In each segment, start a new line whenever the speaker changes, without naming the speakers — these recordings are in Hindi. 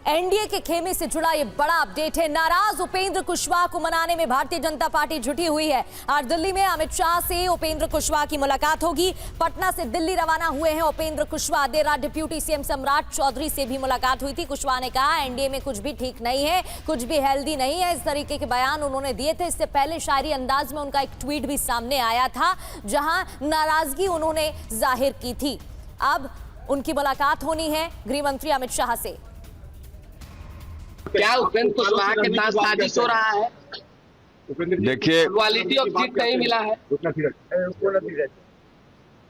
एनडीए के खेमे से जुड़ा ये बड़ा अपडेट है। नाराज उपेंद्र कुशवाहा को मनाने में भारतीय जनता पार्टी जुटी हुई है। आज दिल्ली में अमित शाह से उपेंद्र कुशवाहा की मुलाकात होगी। पटना से दिल्ली रवाना हुए हैं उपेंद्र कुशवाहा। देर रात डिप्यूटी सीएम सम्राट चौधरी से भी मुलाकात हुई थी। कुशवाहा ने कहा एनडीए में कुछ भी ठीक नहीं है, कुछ भी हेल्दी नहीं है, इस तरीके के बयान उन्होंने दिए थे। इससे पहले शायरी अंदाज में उनका एक ट्वीट भी सामने आया था जहां नाराजगी उन्होंने जाहिर की थी। अब उनकी मुलाकात होनी है गृह मंत्री अमित शाह से।
क्या उपेंद्र कुशवाहा के साथ साजिश हो रहा है?
देखिए,
क्वालिटी ऑफ सीट नहीं मिला है।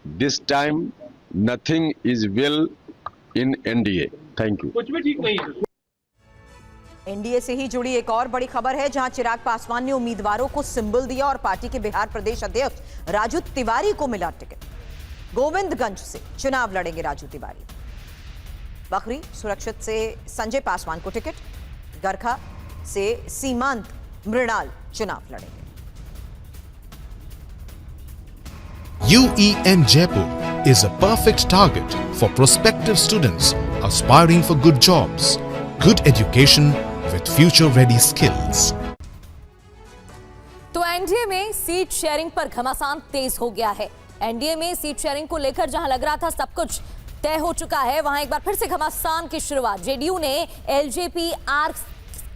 This time nothing is well in NDA. Thank you.
कुछ भी ठीक नहीं है।
एनडीए से ही जुड़ी एक और बड़ी खबर है जहां चिराग पासवान ने उम्मीदवारों को सिंबल दिया और पार्टी के बिहार प्रदेश अध्यक्ष राजू तिवारी को मिला टिकट। गोविंदगंज से चुनाव लड़ेंगे राजू तिवारी। बखरी सुरक्षित से संजय पासवान को टिकट। गरखा से सीमांत मृणाल चुनाव लड़ेंगे।
UEN Jaipur is a perfect target for prospective students aspiring for good jobs, good education with future-ready skills.
तो एनडीए में सीट शेयरिंग पर घमासान तेज हो गया है। एनडीए में सीट शेयरिंग को लेकर जहां लग रहा था सब कुछ तय हो चुका है, वहां एक बार फिर से घमासान की शुरुआत। जेडीयू ने एलजेपीआर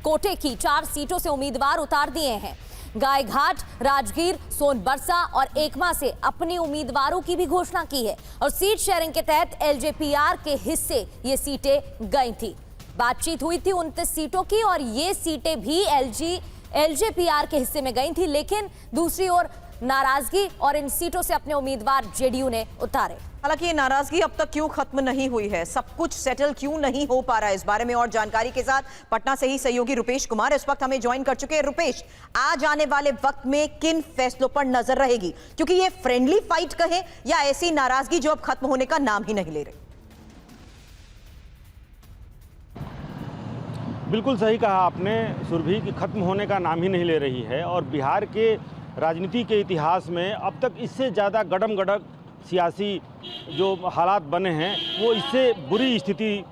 कोटे की 4 सीटों से उम्मीदवार उतार दिए हैं। गायघाट, राजगीर, सोनबरसा और एकमा से अपने उम्मीदवारों की भी घोषणा की है और सीट शेयरिंग के तहत एलजेपीआर के हिस्से ये सीटें गई थी। बातचीत हुई थी 29 सीटों की और ये सीटें भी एलजेपीआर के हिस्से में गई थी, लेकिन दूसरी ओर नाराजगी और इन सीटों से अपने उम्मीदवार जेडीयू ने उतारे।
हालांकि ये नाराजगी अब तक क्यों खत्म नहीं हुई है, सब कुछ सेटल क्यों नहीं हो पा रहा है, इस बारे में और जानकारी के साथ पटना से ही सहयोगी रुपेश कुमार इस वक्त हमें ज्वाइन कर चुके हैं। रुपेश, आज आने वाले वक्त में किन फैसलों पर नजर रहेगी, क्योंकि ये फ्रेंडली फाइट कहें या ऐसी नाराजगी जो अब खत्म होने का नाम ही नहीं ले रही?
बिल्कुल सही कहा आपने सुरभि, की खत्म होने का नाम ही नहीं ले रही है और बिहार के राजनीति के इतिहास में अब तक इससे ज़्यादा गडम-गडक सियासी जो हालात बने हैं वो इससे बुरी स्थिति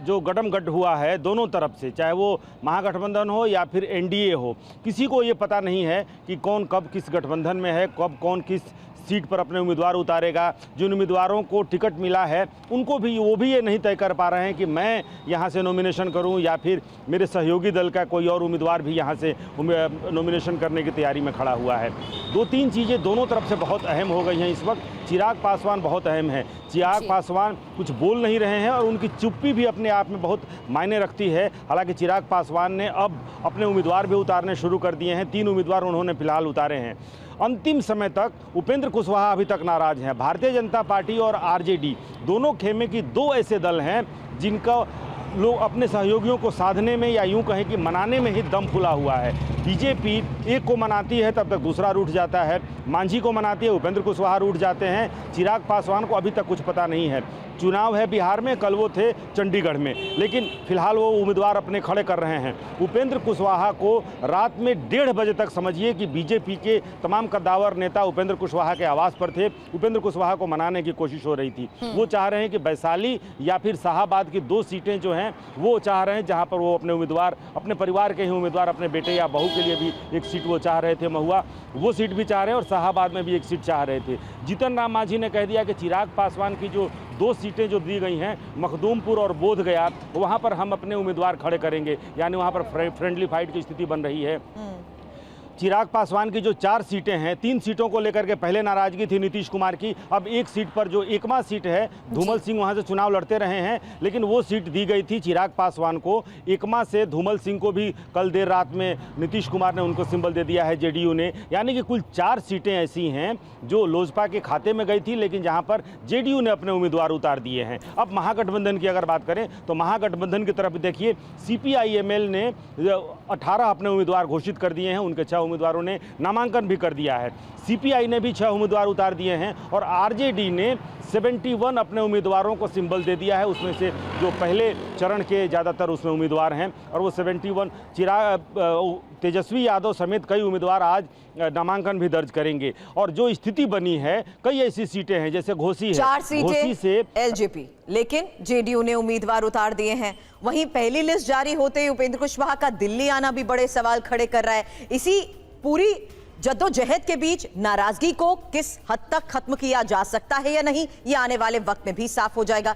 जो गडम-गड हुआ है दोनों तरफ से, चाहे वो महागठबंधन हो या फिर एनडीए हो। किसी को ये पता नहीं है कि कौन कब किस गठबंधन में है, कब कौन किस सीट पर अपने उम्मीदवार उतारेगा। जिन उम्मीदवारों को टिकट मिला है उनको भी वो भी ये नहीं तय कर पा रहे हैं कि मैं यहाँ से नॉमिनेशन करूँ या फिर मेरे सहयोगी दल का कोई और उम्मीदवार भी यहाँ से नॉमिनेशन करने की तैयारी में खड़ा हुआ है। 2-3 चीज़ें दोनों तरफ से बहुत अहम हो गई हैं इस वक्त। चिराग पासवान बहुत अहम है। चिराग पासवान कुछ बोल नहीं रहे हैं और उनकी चुप्पी भी अपने आप में बहुत मायने रखती है। हालांकि चिराग पासवान ने अब अपने उम्मीदवार भी उतारने शुरू कर दिए हैं। 3 उम्मीदवार उन्होंने फिलहाल उतारे हैं। अंतिम समय तक उपेंद्र कुशवाहा अभी तक नाराज हैं। भारतीय जनता पार्टी और आरजेडी दोनों खेमे की 2 ऐसे दल हैं जिनका लोग अपने सहयोगियों को साधने में या यूं कहें कि मनाने में ही दम फुला हुआ है। बीजेपी एक को मनाती है तब तक दूसरा रूठ जाता है, मांझी को मनाती है, उपेंद्र कुशवाहा रूठ जाते हैं। चिराग पासवान को अभी तक कुछ पता नहीं है। चुनाव है बिहार में, कल वो थे चंडीगढ़ में, लेकिन फिलहाल वो उम्मीदवार अपने खड़े कर रहे हैं। उपेंद्र कुशवाहा को रात में 1:30 बजे तक समझिए कि बीजेपी के तमाम कद्दावर नेता उपेंद्र कुशवाहा के आवास पर थे। उपेंद्र कुशवाहा को मनाने की कोशिश हो रही थी। वो चाह रहे हैं कि वैशाली या फिर शाहाबाद की 2 सीटें जो हैं वो चाह रहे हैं जहां पर वो अपने उम्मीदवार, अपने परिवार के ही उम्मीदवार, अपने बेटे या बहू के लिए भी एक सीट वो चाह रहे थे। महुआ वो सीट भी चाह रहे हैं और शाहाबाद में भी एक सीट चाह रहे थे। जीतन राम मांझी ने कह दिया कि चिराग पासवान की जो 2 सीटें जो दी गई हैं मखदूमपुर और बोधगया, वहाँ पर हम अपने उम्मीदवार खड़े करेंगे, यानी वहाँ पर फ्रेंडली फाइट की स्थिति बन रही है। चिराग पासवान की जो 4 सीटें हैं, 3 सीटों को लेकर के पहले नाराजगी थी नीतीश कुमार की। अब एक सीट पर जो एकमा सीट है, धूमल सिंह वहां से चुनाव लड़ते रहे हैं, लेकिन वो सीट दी गई थी चिराग पासवान को। एकमा से धूमल सिंह को भी कल देर रात में नीतीश कुमार ने उनको सिंबल दे दिया है जेडीयू ने। यानी कि कुल 4 सीटें ऐसी हैं जो लोजपा के खाते में गई थी, लेकिन जहाँ पर जेडीयू ने अपने उम्मीदवार उतार दिए हैं। अब महागठबंधन की अगर बात करें तो महागठबंधन की तरफ देखिए, सीपीआईएमएल ने 18 अपने उम्मीदवार घोषित कर दिए हैं। उनके 6 उम्मीदवारों ने नामांकन भी कर दिया है। सीपीआई ने भी 6 उम्मीदवार उतार दिए हैं और आरजेडी ने 71 अपने उम्मीदवारों को सिंबल दे दिया है। उसमें से जो पहले चरण के ज़्यादातर उसमें उम्मीदवार हैं और वो 71 तेजस्वी यादव समेत कई उम्मीदवार आज नामांकन भी दर्ज करेंगे। और जो स्थिति बनी है, कई ऐसी सीटें हैं जैसे घोसी है,
4
घोसी से
सीटें एलजेपी, लेकिन जेडीयू ने उम्मीदवार उतार दिए हैं। वहीं पहली लिस्ट जारी होते ही उपेंद्र कुशवाहा का दिल्ली आना भी बड़े सवाल खड़े कर रहा है। इसी पूरी जद्दोजहद के बीच नाराजगी को किस हद तक खत्म किया जा सकता है या नहीं, ये आने वाले वक्त में भी साफ हो जाएगा।